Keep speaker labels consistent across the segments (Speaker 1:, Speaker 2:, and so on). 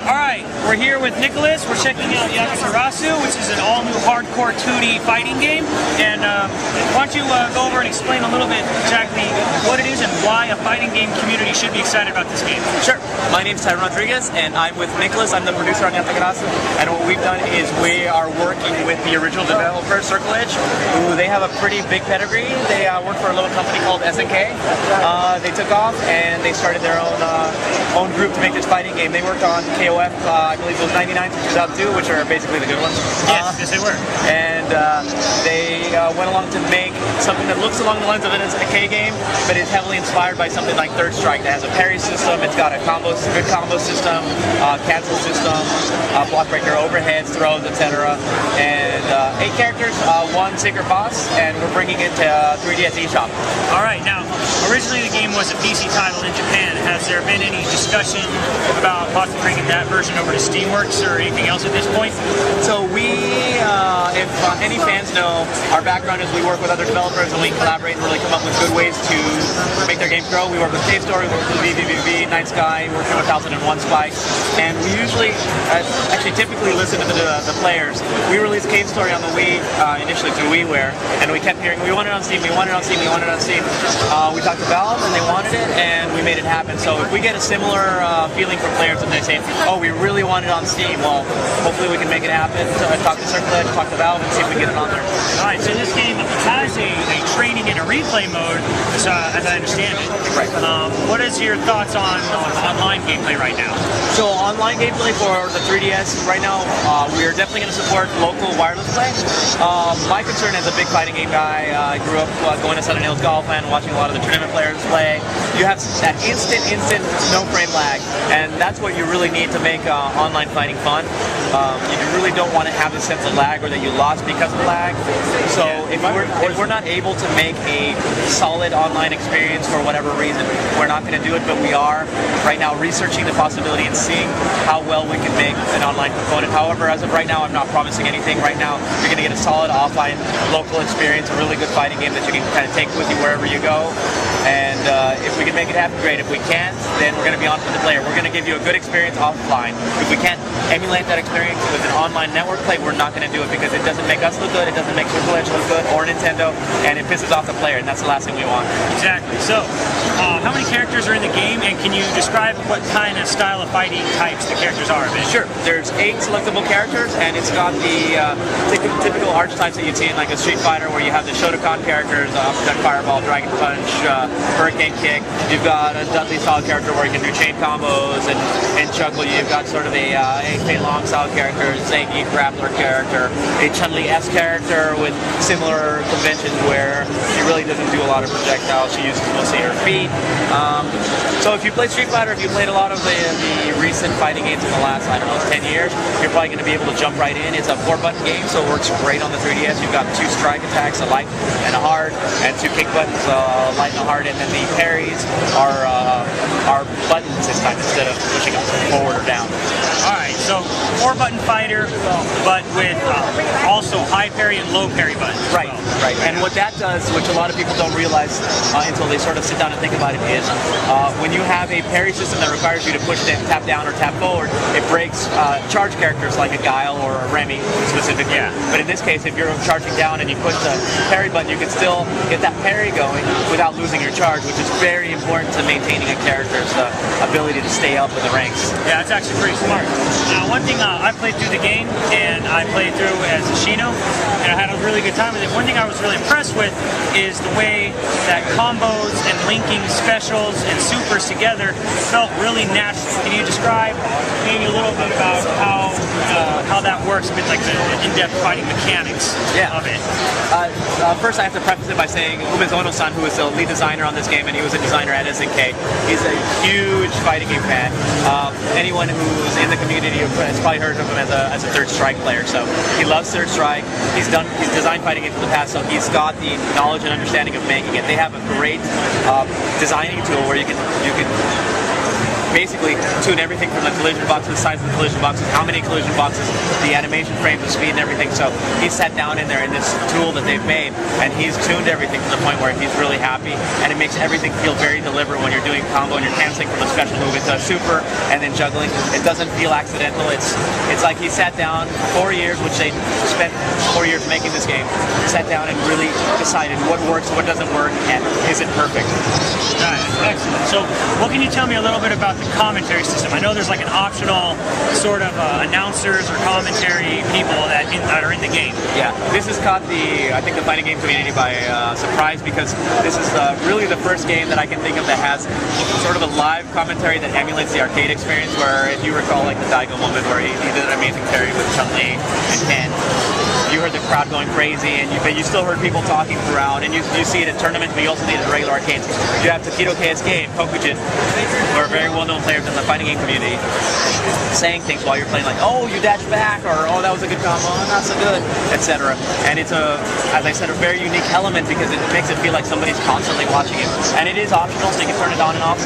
Speaker 1: Alright, we're here with Nicholas. We're checking out Yatagarasu, which is an all-new hardcore 2D fighting game. And why don't you go over and explain a little bit exactly what it is and why a fighting game community should be excited about this game.
Speaker 2: Sure. My name is Tyron Rodriguez, and I'm with Nicholas. I'm the producer on Yatagarasu. And what we've done is we are working with the original developer, Circle Edge, who they have a pretty big pedigree. They work for a little company called SNK. They took off and they started their own group to make this fighting game. They worked on KOF, I believe it was 99 to 2002, which are basically the good ones.
Speaker 1: Yes, they were.
Speaker 2: And they went along to make something that looks along the lines of an SNK game, but is heavily inspired by something like Third Strike that has a parry system. It's got a good combo system, cancel system, block breaker, overheads, throws, etc. And 8 characters, 1 secret boss, and we're bringing it to 3DS eShop.
Speaker 1: Alright, now, originally the game was a PC title in Japan. Has there been any discussion about possibly bringing that version over to Steamworks or anything else at this point?
Speaker 2: So if any fans know, our background is we work with other developers and we collaborate and really come up with good ways to make their games grow. We work with Cave Story, we work with VVVV, Night Sky, we work with 1001 Spike, and we usually, actually typically listen to the players. We released Cave Story on the Wii, initially through WiiWare, and we kept hearing, we want it on Steam, we want it on Steam, we want it on Steam. We talked to Valve and they wanted it, and we made it happen. So if we get a similar feeling from players and they say, oh, we really want it on Steam, well, hopefully we can make it happen. So I talk to Circle Edge, talk to Valve, and see if we can get it on there.
Speaker 1: Alright, so this game has a training and a replay mode, as I understand it.
Speaker 2: Right.
Speaker 1: What is your thoughts on online gameplay right now?
Speaker 2: So online gameplay for the 3DS right now, we are definitely going to support local wireless play. My concern as a big fighting game guy, I grew up going to Southern Hills Golf and watching a lot of the tournament players play. You have that instant no frame lag, and that's what you really need to make online fighting fun. You really don't want to have the sense of lag or that you lost because of lag. So if we're not able to make a solid online experience for whatever reason, we're not going to do it, but we are right now researching the possibility and seeing how well we can make an online component. However, as of right now, I'm not promising anything. Right now, you're going to get a solid offline local experience, a really good fighting game that you can kind of take with you wherever you go. And if we can make it happen, great. If we can't, then we're going to be honest with the player. We're going to give you a good experience offline. If we can't emulate that experience with an online network play, we're not going to do it because it doesn't make us look good, it doesn't make Circle Edge look good, or Nintendo, and it pisses off the player, and that's the last thing we want.
Speaker 1: Exactly. So, how many characters are in the game, and can you describe what kind of style of fighting types the characters are?
Speaker 2: Sure. There's 8 selectable characters, and it's got the typical archetypes that you'd see in like a Street Fighter, where you have the Shotokan characters, Uppercut, Fireball, Dragon Punch, Hurricane Kick. You've got a Dudley style character where you can do chain combos and chuckle. You've got sort of a Fei Long style character, Zangief grappler character, a Chun-Li-esque character with similar conventions where she really doesn't do a lot of projectiles. She uses mostly her feet. So if you play Street Fighter, if you played a lot of the recent fighting games in the last, I don't know, 10 years, you're probably going to be able to jump right in. It's a 4-button game, so it works great on the 3DS. You've got 2 strike attacks, a light and a hard, and 2 kick buttons, a light and a hard, and then the parries are buttons this time instead of pushing them forward or down.
Speaker 1: Alright, so 4-button fighter, but with also high parry and low parry buttons.
Speaker 2: Right, right. And what that does, which a lot of people don't realize until they sort of sit down and think about it, is when you have a parry system that requires you to push down, tap down or tap forward, it breaks charge characters like a Guile or a Remy specifically. Yeah. But in this case, if you're charging down and you push the parry button, you can still get that parry going without losing your charge, which is very important to maintaining a character's ability to stay up in the ranks.
Speaker 1: Yeah, it's actually pretty smart. Now, one thing I played through the game, and I played through as Shino, and I had a really good time with it. One thing I was really impressed with is the way that combos and linking specials and supers together felt really natural. Can you describe maybe a little bit about how that works, a bit like the in-depth fighting mechanics of it?
Speaker 2: First, I have to preface it by saying Umezono-san, who is the lead designer on this game, and he was a designer at SNK, he's a huge fighting game fan. Anyone who's in the community has probably heard of him as a Third Strike player. So he loves Third Strike. He's designed fighting games in the past, so he's got the knowledge and understanding of making it. They have a great designing tool where you can basically tune everything from the collision boxes, the size of the collision boxes, how many collision boxes, the animation frames, the speed and everything. So he sat down in there in this tool that they've made, and he's tuned everything to the point where he's really happy, and it makes everything feel very deliberate when you're doing combo and you're canceling from a special move into a super and then juggling. It doesn't feel accidental. It's like he sat down 4 years, which they spent 4 years making this game, sat down and really decided what works, what doesn't work, and is it perfect.
Speaker 1: Nice, excellent. So what can you tell me a little bit about the commentary system? I know there's like an optional sort of announcers or commentary people that are in the game.
Speaker 2: Yeah, this has caught I think the fighting game community by surprise, because this is really the first game that I can think of that has sort of a live commentary that emulates the arcade experience, where if you recall like the Daigo moment where he did an amazing parry with Chun-Li and Ken, you heard the crowd going crazy, but you still heard people talking throughout, and you see it at tournaments, but you also see it at regular arcades. You have Takedo KSK and Kokujin, who are very well-known players in the fighting game community, saying things while you're playing, like, oh, you dashed back, or oh, that was a good combo, oh, not so good, etc. And it's as I said, a very unique element, because it makes it feel like somebody's constantly watching it. And it is optional, so you can turn it on and off.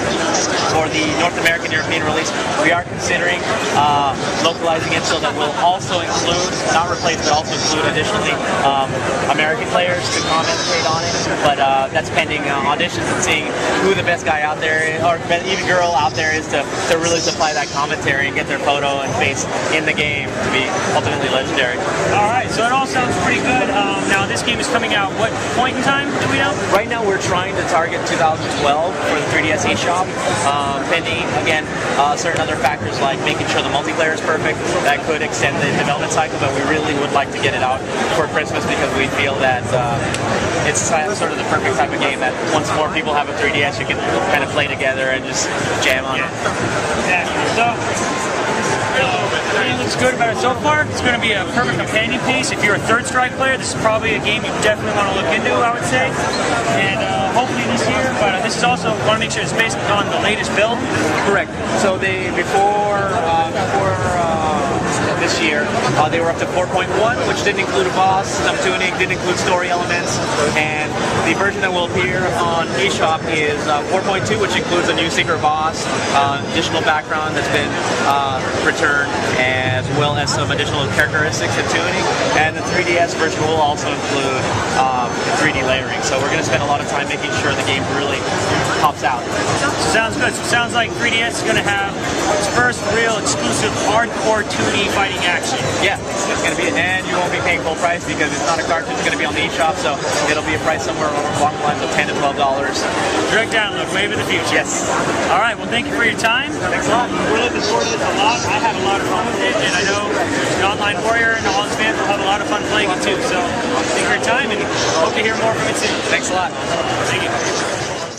Speaker 2: For the North American, European release, we are considering localizing it so that we'll also include, not replace, but also include additionally American players to commentate on it. But that's pending auditions and seeing who the best guy out there is, or even girl out there is, to really supply that commentary and get their photo and face in the game to be ultimately legendary.
Speaker 1: All right, so it all sounds pretty good. Now this game is coming out what point in time, do we know?
Speaker 2: Right now we're trying to target 2012 for the 3DS eShop, pending, again, certain other factors like making sure the multiplayer is perfect. That could extend the development cycle, but we really would like to get it out for Christmas, because we feel that it's sort of the perfect type of game that once more people have a 3DS, you can kind of play together and just jam on it.
Speaker 1: Exactly. So, everything looks good about it so far. It's going to be a perfect companion piece. If you're a Third Strike player, this is probably a game you definitely want to look into, I would say. And hopefully this year, but this is also, want to make sure it's based on the latest build.
Speaker 2: Correct. So before this year, they were up to 4.1, which didn't include a boss, some tuning, didn't include story elements, and the version that will appear on eShop is 4.2, which includes a new secret boss, additional background that's been returned, as well as some additional characteristics and tuning, and the 3DS version will also include 3D layering. So we're going to spend a lot of time making sure the game really pops out.
Speaker 1: Sounds good. So it sounds like 3DS is going to have its first real exclusive hardcore 2D fighting action.
Speaker 2: Yeah, it's going to be, and you won't be paying full price because it's not a cartridge. It's going to be on the eShop, so it'll be a price somewhere along the lines of $10 to $12.
Speaker 1: Direct download, wave of the future.
Speaker 2: Yes.
Speaker 1: All right. Well, thank you for your time.
Speaker 2: Thanks a lot.
Speaker 1: We're looking forward to this a lot. I had a lot of fun with it, and I know the Online Warrior and all his fans will have a lot of fun playing it too. So thank you for your time, and hope to hear more from it soon.
Speaker 2: Thanks a lot.
Speaker 1: Thank you.